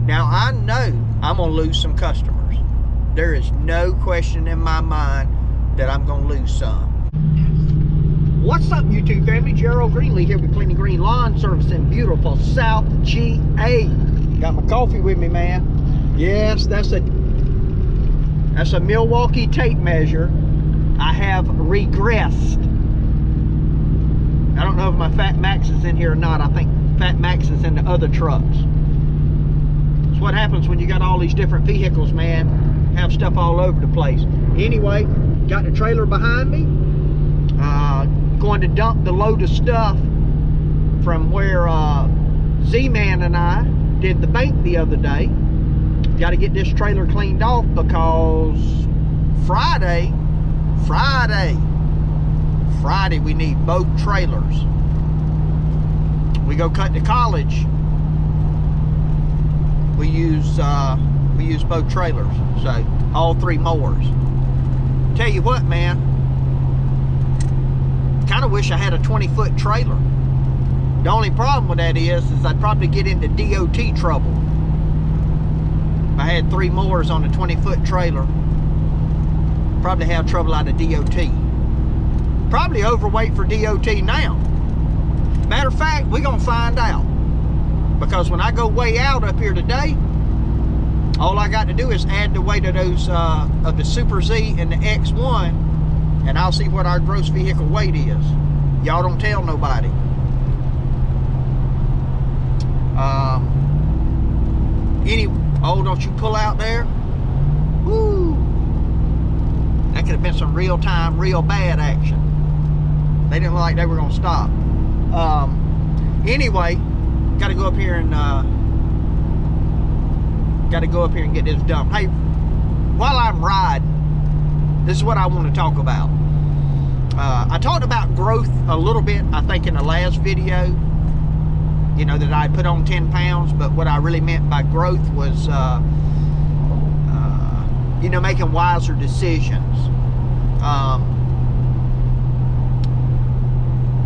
Now, I know I'm going to lose some customers. There is no question in my mind that I'm going to lose some. What's up, YouTube family? Gerald Greenlee here with Clean and Green Lawn Service in beautiful South GA. Got my coffee with me, man. Yes, that's a Milwaukee tape measure. I have regressed. I don't know if my Fat Max is in here or not. I think Fat Max is in the other trucks. It's what happens when you got all these different vehicles, man. Have stuff all over the place. Anyway, got the trailer behind me. Going to dump the load of stuff from where Z-Man and I did the bank the other day. Got to get this trailer cleaned off because Friday we need both trailers. We go cut to college. We use both trailers, so all three mowers. Tell you what, man, kind of wish I had a 20-foot trailer. The only problem with that is I'd probably get into DOT trouble. If I had three mowers on a 20-foot trailer, probably have trouble out of DOT. Probably overweight for DOT now. Matter of fact, we're gonna find out. Because when I go weigh out up here today, all I got to do is add the weight of those of the Super Z and the X1, and I'll see what our gross vehicle weight is. Y'all don't tell nobody. Oh, don't you pull out there? Woo! That could have been some real-time, real bad action. They didn't look like they were gonna stop. Anyway, got to go up here and get this dumped. Hey, while I'm riding, this is what I want to talk about. I talked about growth a little bit, I think, in the last video. You know, that I put on 10 pounds, but what I really meant by growth was, you know, making wiser decisions.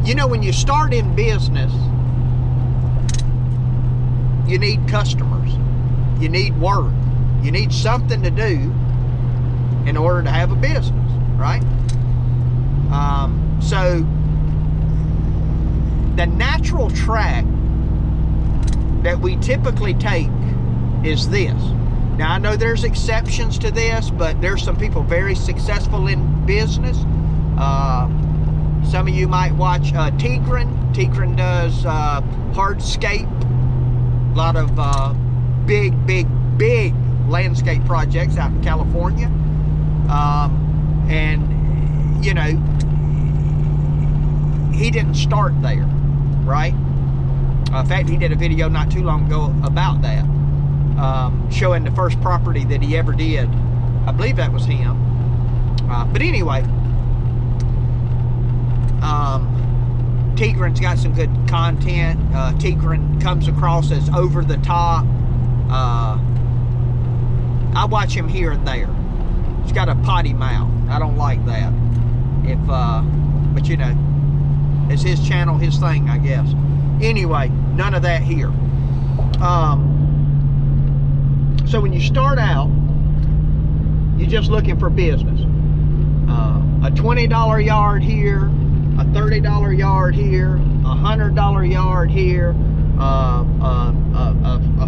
You know, when you start in business, you need customers, you need work, you need something to do in order to have a business, right? So the natural track that we typically take is this. Now, I know there's exceptions to this, but there's some people very successful in business. Some of you might watch Tigran. Tigran does hardscape, a lot of big landscape projects out in California. And, you know, he didn't start there, right? In fact, he did a video not too long ago about that, showing the first property that he ever did. I believe that was him. But anyway, Tigran's got some good content. Tigran comes across as over the top. I watch him here and there. He's got a potty mouth. I don't like that. But you know, it's his channel, his thing, I guess. Anyway, none of that here. So when you start out, you're just looking for business. A $20 yard here, a $30 yard here, a $100 yard here, a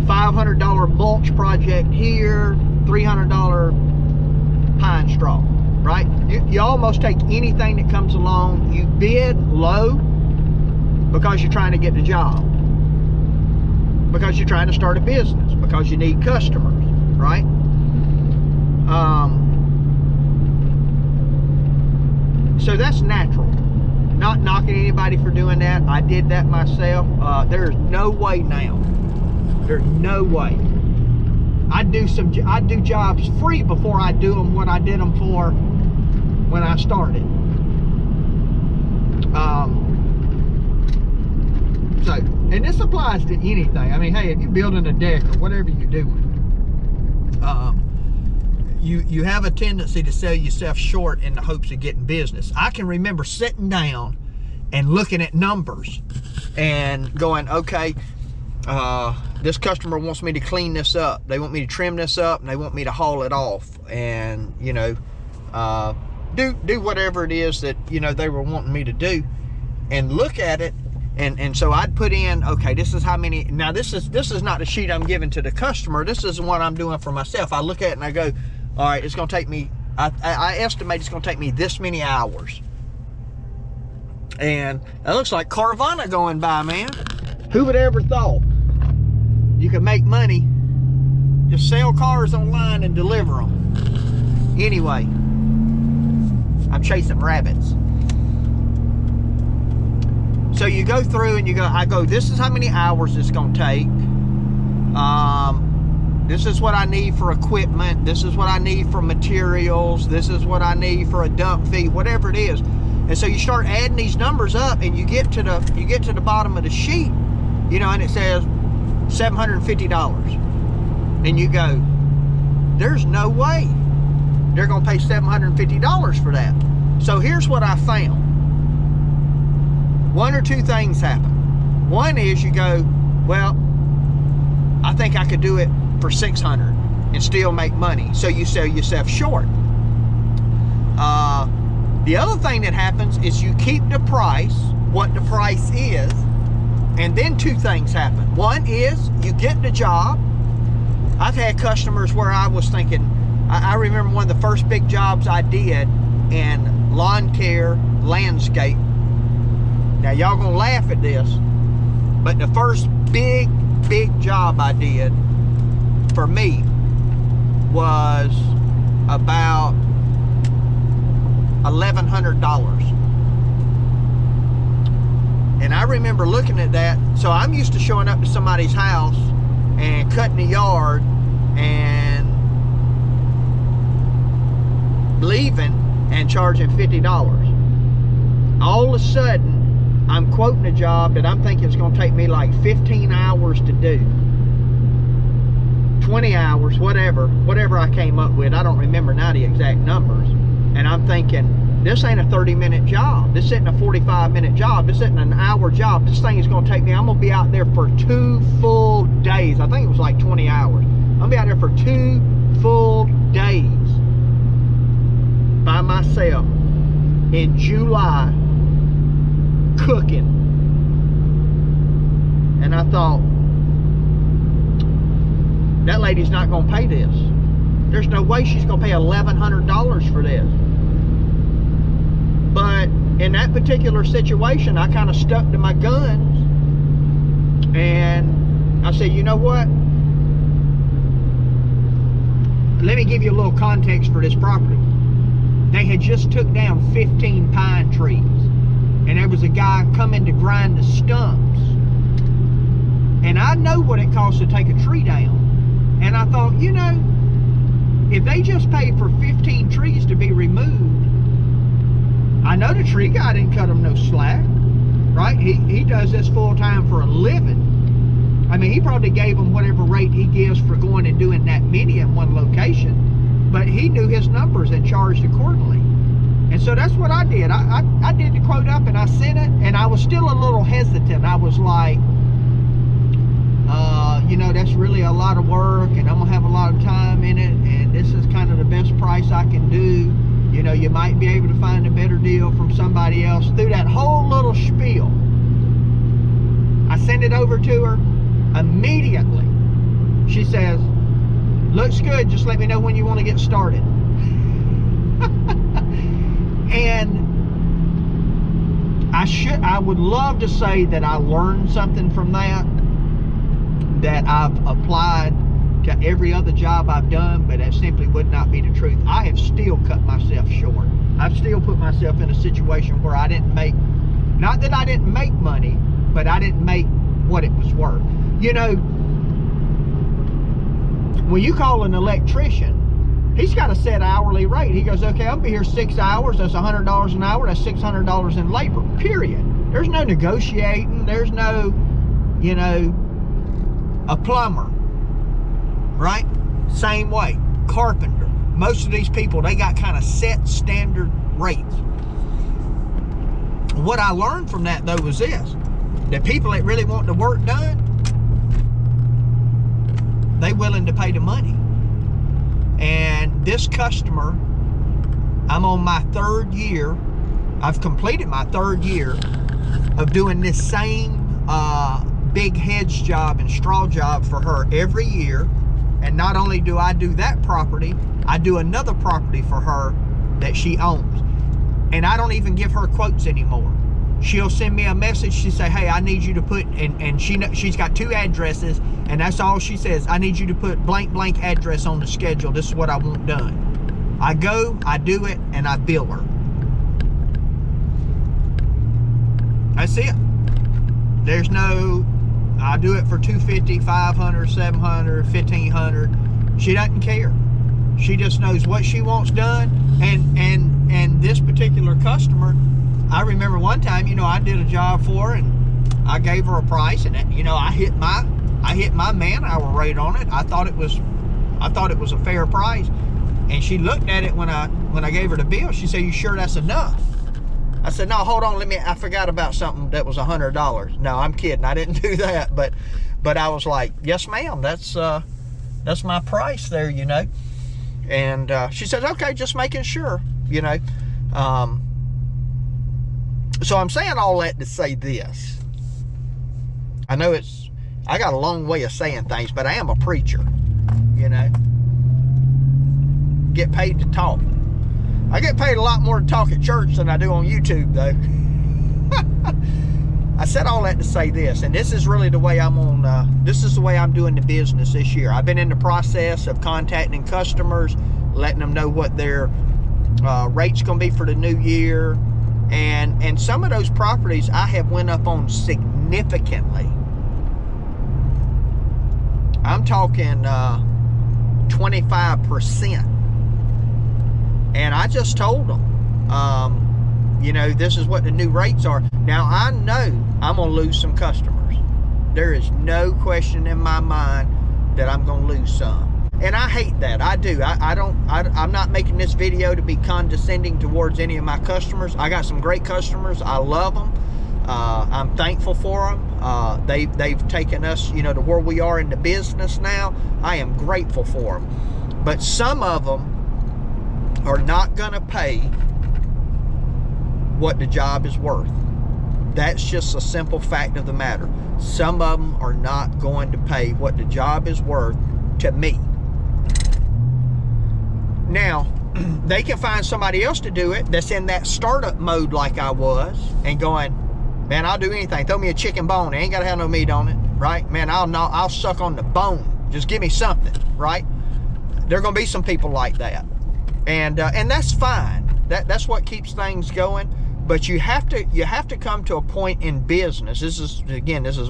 $500 mulch project here, $300 pine straw, right? You almost take anything that comes along. You bid low because you're trying to get the job, because you're trying to start a business, because you need customers, right? So that's natural. Not knocking anybody for doing that. I did that myself. There's no way now. There's no way. I do jobs free before I do them what I did them for when I started. And this applies to anything. I mean, hey, if you're building a deck or whatever you're doing, you have a tendency to sell yourself short in the hopes of getting business. I can remember sitting down and looking at numbers and going, okay, this customer wants me to clean this up. They want me to trim this up, and they want me to haul it off, and you know, do whatever it is that, you know, they were wanting me to do, and look at it. And so I'd put in, okay, this is how many. Now this is not the sheet I'm giving to the customer. This is what I'm doing for myself. I look at it and I go, all right, it's going to take me, I estimate it's going to take me this many hours. And it looks like Carvana going by, man. Who would ever thought you could make money, just sell cars online and deliver them? Anyway, I'm chasing rabbits. So you go through and I go, this is how many hours it's going to take. This is what I need for equipment. This is what I need for materials. This is what I need for a dump fee, whatever it is. And so you start adding these numbers up, and you get to the bottom of the sheet, you know, and it says $750. And you go, there's no way they're going to pay $750 for that. So here's what I found. One or two things happen. One is you go, well, I think I could do it for $600 and still make money. So you sell yourself short. The other thing that happens is you keep the price, what the price is, and then two things happen. One is you get the job. I've had customers where I was thinking, I remember one of the first big jobs I did in lawn care, landscape. Now y'all gonna laugh at this, but the first big job I did for me was about $1,100. And I remember looking at that. So I'm used to showing up to somebody's house and cutting the yard and leaving and charging $50. All of a sudden, I'm quoting a job that I'm thinking it's going to take me like 15 hours to do. 20 hours, whatever I came up with. I don't remember now the exact numbers. And I'm thinking, this ain't a 30-minute job. This isn't a 45-minute job. This isn't an hour job. This thing is going to take me, I'm going to be out there for 2 full days. I think it was like 20 hours. I'm going to be out there for 2 full days by myself in July, cooking. And I thought, that lady's not going to pay this. There's no way she's going to pay $1,100 for this. But in that particular situation, I kind of stuck to my guns, and I said, you know what? Let me give you a little context for this property. They had just took down 15 pine trees, and there was a guy coming to grind the stumps. And I know what it costs to take a tree down. And I thought, you know, if they just paid for 15 trees to be removed, I know the tree guy didn't cut them no slack, right? He does this full time for a living. I mean, he probably gave them whatever rate he gives for going and doing that many in one location, but he knew his numbers and charged accordingly. And so that's what I did. I did the quote up and I sent it, and I was still a little hesitant. I was like, you know, that's really a lot of work, and I'm gonna have a lot of time in it, and this is kind of the best price I can do. You know, you might be able to find a better deal from somebody else. Through that whole little spiel, I sent it over to her. Immediately she says, looks good, just let me know when you want to get started. And I would love to say that I learned something from that I've applied to every other job I've done, but that simply would not be the truth. I have still cut myself short. I've still put myself in a situation where I didn't make, not that I didn't make money, but I didn't make what it was worth. You know, when you call an electrician, he's got a set hourly rate. He goes, okay, I'll be here 6 hours. That's $100 an hour. That's $600 in labor, period. There's no negotiating. There's no, you know, a plumber, right? Same way. Carpenter. Most of these people, they got kind of set standard rates. What I learned from that, though, was this. The people that really want the work done, they willing to pay the money. And this customer, I'm on my 3rd year. I've completed my 3rd year of doing this same big hedge job and straw job for her every year. And not only do I do that property, I do another property for her that she owns. And I don't even give her quotes anymore. She'll send me a message. She say, hey, I need you to put, and she's got 2 addresses, and that's all she says. I need you to put blank, blank address on the schedule. This is what I want done. I go, I do it, and I bill her. That's it. There's no, I do it for $250, $500, $700, $1,500. She doesn't care. She just knows what she wants done. And this particular customer, I remember one time, you know, I did a job for her and I gave her a price, and you know, I hit my man-hour rate on it. I thought it was a fair price. And she looked at it when I gave her the bill. She said, "You sure that's enough?" I said, "No, hold on, I forgot about something that was $100. No, I'm kidding. I didn't do that, but I was like, "Yes, ma'am, that's my price there, you know." And she said, "Okay, just making sure, you know." So I'm saying all that to say this. I know I got a long way of saying things, but I am a preacher, you know. Get paid to talk. I get paid a lot more to talk at church than I do on YouTube, though. I said all that to say this, and this is really the way I'm on, this is the way I'm doing the business this year. I've been in the process of contacting customers, letting them know what their rate's going to be for the new year. And some of those properties I have went up on significantly. I'm talking 25%. And I just told them, you know, this is what the new rates are. Now, I know I'm going to lose some customers. There is no question in my mind that I'm going to lose some. And I hate that. I do. I'm not making this video to be condescending towards any of my customers. I got some great customers. I love them. I'm thankful for them. They've taken us, you know, to where we are in the business now. I am grateful for them. But some of them are not going to pay what the job is worth. That's just a simple fact of the matter. Some of them are not going to pay what the job is worth to me. Now, they can find somebody else to do it that's in that startup mode like I was, and going, man, I'll do anything. Throw me a chicken bone. It ain't got to have no meat on it, right? Man, I'll suck on the bone. Just give me something, right? There are going to be some people like that. And that's fine. That's what keeps things going. But you have to come to a point in business. This is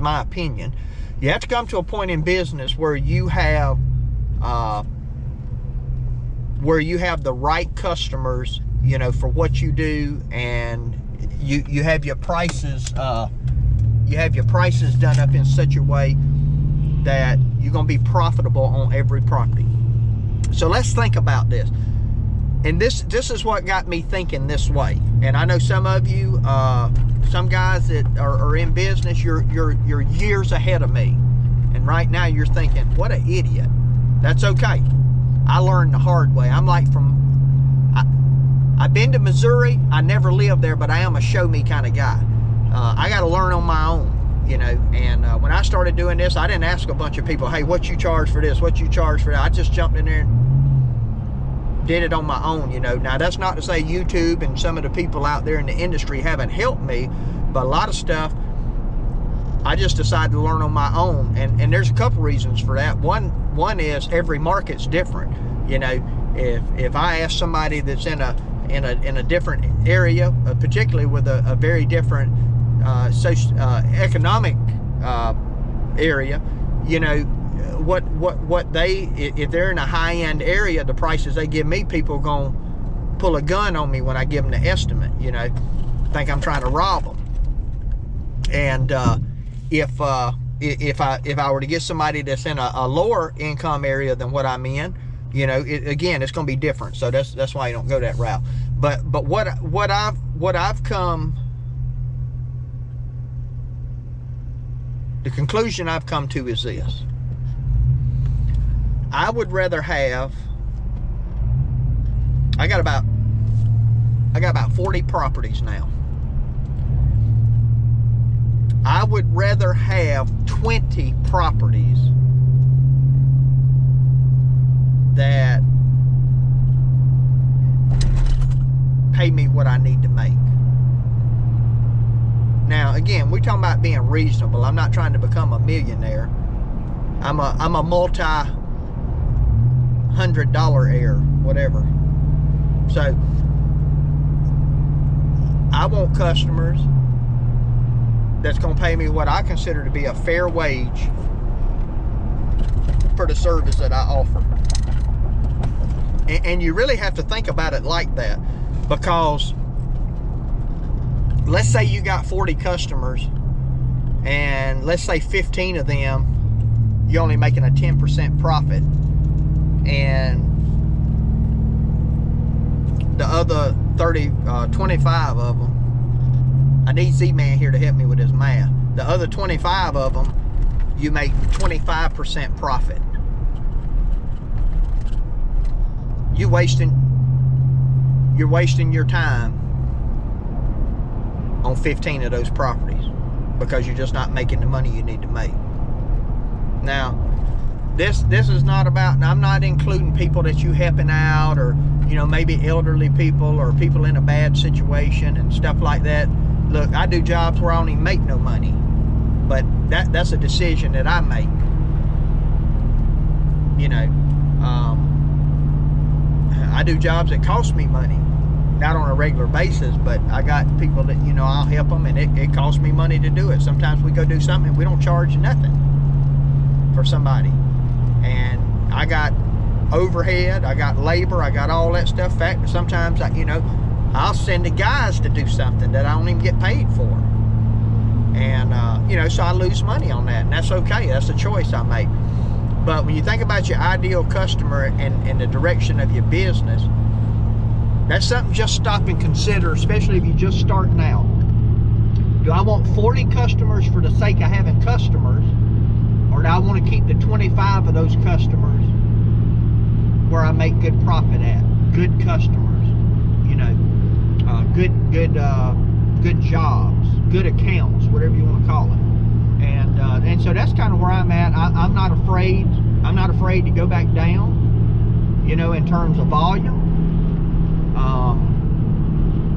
my opinion. You have to come to a point in business where you have the right customers, you know, for what you do, and you have your prices done up in such a way that you're going to be profitable on every property. So let's think about this. And this is what got me thinking this way. And I know some of you, some guys that are in business, you're years ahead of me. And right now you're thinking, what an idiot. That's okay. I learned the hard way. I'm like I've been to Missouri. I never lived there, but I am a show me kind of guy. I got to learn on my own, you know. And when I started doing this, I didn't ask a bunch of people, hey, what you charge for this? What you charge for that? I just jumped in there and did it on my own, you know. Now, that's not to say YouTube and some of the people out there in the industry haven't helped me, but a lot of stuff I just decided to learn on my own. And there's a couple reasons for that. One is every market's different. You know, if I ask somebody that's in a different area, particularly with a very different economic area, you know, what they, if they're in a high-end area, the prices they give me, people gonna pull a gun on me when I give them the estimate, you know, think I'm trying to rob them. And if I were to get somebody that's in a lower income area than what I'm in, you know, again, it's going to be different. So that's why you don't go that route. But what I've come, the conclusion I've come to is this: I would rather have, I got about 40 properties now. I would rather have 20 properties that pay me what I need to make. Now, again, we're talking about being reasonable. I'm not trying to become a millionaire. I'm a multi-$100-aire, whatever. So, I want customers that's going to pay me what I consider to be a fair wage for the service that I offer. And you really have to think about it like that, because let's say you got 40 customers, and let's say 15 of them you're only making a 10% profit, and the other 25 of them, I need Z-Man here to help me with his math. The other 25 of them, you make 25% profit. You're wasting your time on 15 of those properties because you're just not making the money you need to make. Now, this is not about, and I'm not including people that you helping out, or maybe elderly people or people in a bad situation and stuff like that. Look, I do jobs where I don't even make no money, but that's a decision that I make. I do jobs that cost me money, not on a regular basis, but I got people that, I'll help them, and it costs me money to do it. Sometimes we go do something and we don't charge nothing for somebody. And I got overhead, I got labor, I got all that stuff. Fact, sometimes I'll send the guys to do something that I don't even get paid for. And, so I lose money on that, and that's okay. That's a choice I make. But when you think about your ideal customer and the direction of your business, that's something just stop and consider, especially if you're just starting out. Do I want 40 customers for the sake of having customers, or do I want to keep the 25 of those customers where I make good profit at? Good customers, good jobs, good accounts, whatever you want to call it. And so that's kind of where I'm at. I'm not afraid to go back down, in terms of volume.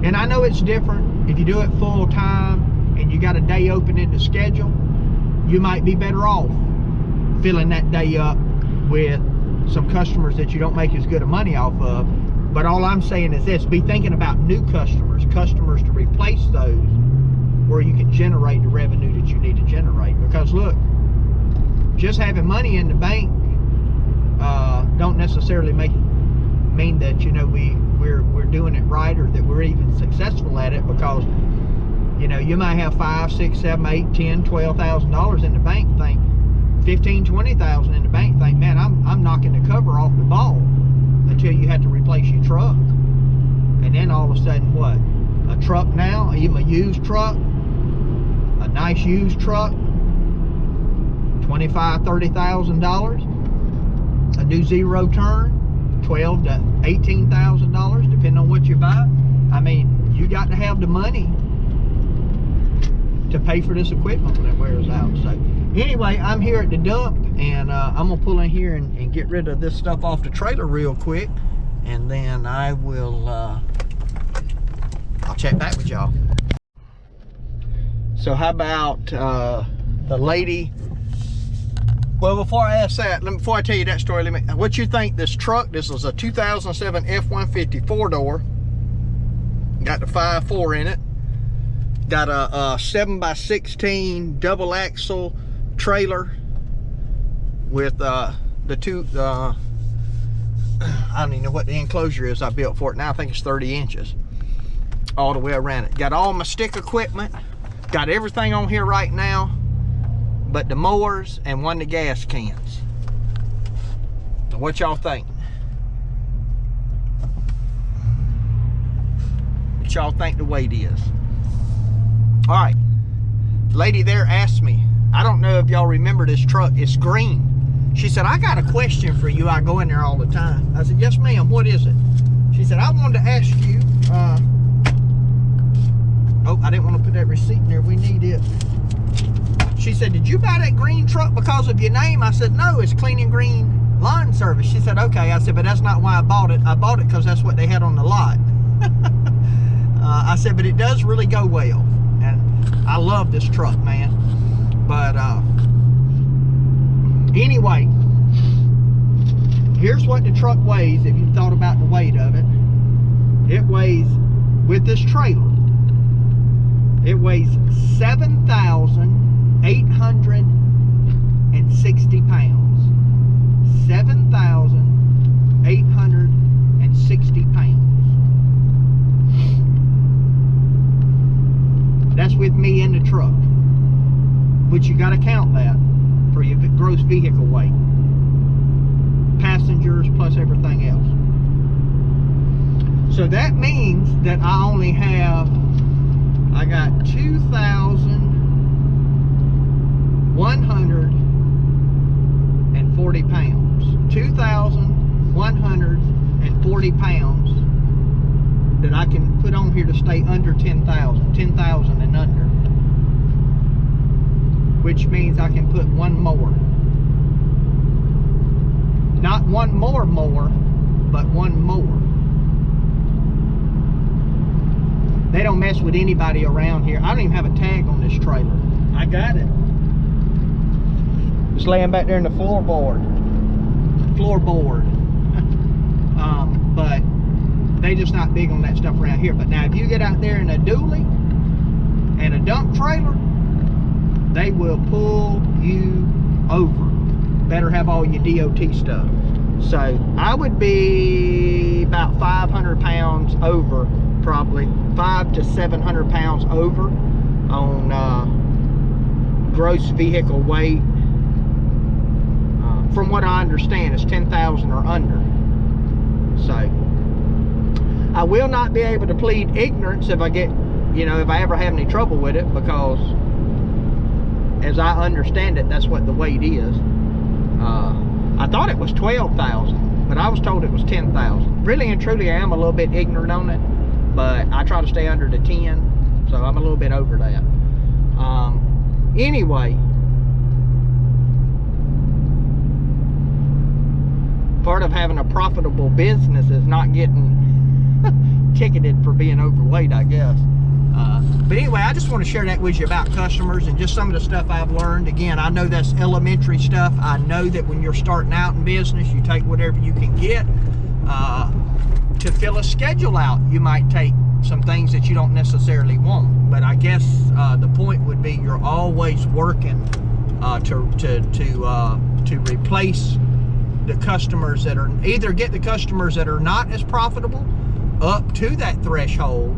And I know it's different. If you do it full time and you got a day open in the schedule, you might be better off filling that day up with some customers that you don't make as good a money off of. But all I'm saying is this: be thinking about new customers to replace those, where you can generate the revenue that you need to generate. Because look, just having money in the bank don't necessarily mean that we're doing it right, or that we're even successful at it. Because you might have $5, $6, $7, $8, $10, $12,000 in the bank, think $15,000, $20,000 in the bank, think, man, I'm knocking the cover off the ball, until you have to replace your truck. And then all of a sudden, what? A truck now, even a used truck, a nice used truck, $25,000, $30,000. A new zero turn, $12,000 to $18,000, depending on what you buy. I mean, you got to have the money to pay for this equipment when it wears out. So anyway, I'm here at the dump, and I'm gonna pull in here and get rid of this stuff off the trailer real quick, and then I will I'll check back with y'all. So how about the lady? Well, before I ask that, before I tell you that story, what you think this truck? This is a 2007 F-150 4-door. Got the 5.4 in it. Got a 7x16 double axle trailer with the two. I don't even know what the enclosure is I built for it now. I think it's 30 inches all the way around it. Got all my stick equipment. Got everything on here right now but the mowers and one of the gas cans. So what y'all think? What y'all think the weight is? All right, lady there asked me, I don't know if y'all remember this truck, it's green. She said, I got a question for you. I go in there all the time. I said, yes, ma'am. What is it? She said, I wanted to ask you. Oh, I didn't want to put that receipt in there. We need it. She said, did you buy that green truck because of your name? I said, no, it's Clean and Green Lawn Service. She said, okay. I said, but that's not why I bought it. I bought it because that's what they had on the lot. I said, but it does really go well. And I love this truck, man. But anyway, here's what the truck weighs if you thought about the weight of it. It weighs, with this trailer, it weighs 7,860 pounds. 7,860 pounds. That's with me in the truck. But you got to count that for your gross vehicle weight. Passengers plus everything else. So that means that I only have, I got 2,140 pounds. 2,140 pounds that I can put on here to stay under 10,000. 10,000 and under. Which means I can put one more. Not one more, but one more. They don't mess with anybody around here. I don't even have a tag on this trailer. I got it. It's laying back there in the floorboard. But they just not big on that stuff around here. But now if you get out there in a dually and a dump trailer, they will pull you over. Better have all your DOT stuff. So I would be about 500 pounds over, probably 500 to 700 pounds over on gross vehicle weight. From what I understand, it's 10,000 or under. So I will not be able to plead ignorance if I get, if I ever have any trouble with it, because as I understand it, that's what the weight is. I thought it was 12,000, but I was told it was 10,000. Really and truly, I am a little bit ignorant on it, but I try to stay under the 10, so I'm a little bit over that. Anyway, part of having a profitable business is not getting ticketed for being overweight, I guess. But anyway, I just want to share that with you about customers and just some of the stuff I've learned. Again, I know that's elementary stuff. I know that when you're starting out in business, you take whatever you can get. To fill a schedule out, you might take some things that you don't necessarily want. But I guess the point would be you're always working to replace the customers that are, either get the customers that are not as profitable up to that threshold.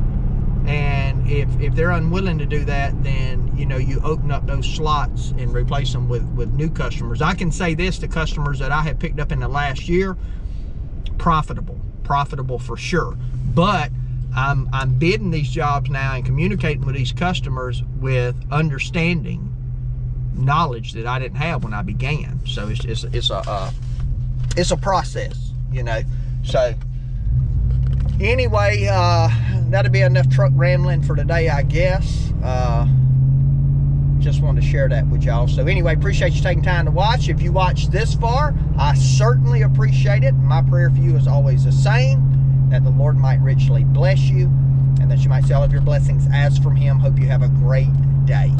And if they're unwilling to do that, then you open up those slots and replace them with new customers. I can say this, the customers that I have picked up in the last year, profitable for sure. But I'm bidding these jobs now and communicating with these customers with understanding, knowledge that I didn't have when I began. So it's a process, So anyway, that'll be enough truck rambling for today, I guess. Just wanted to share that with y'all. So anyway, appreciate you taking time to watch. If you watched this far, I certainly appreciate it. My prayer for you is always the same, that the Lord might richly bless you and that you might see all of your blessings as from Him. Hope you have a great day.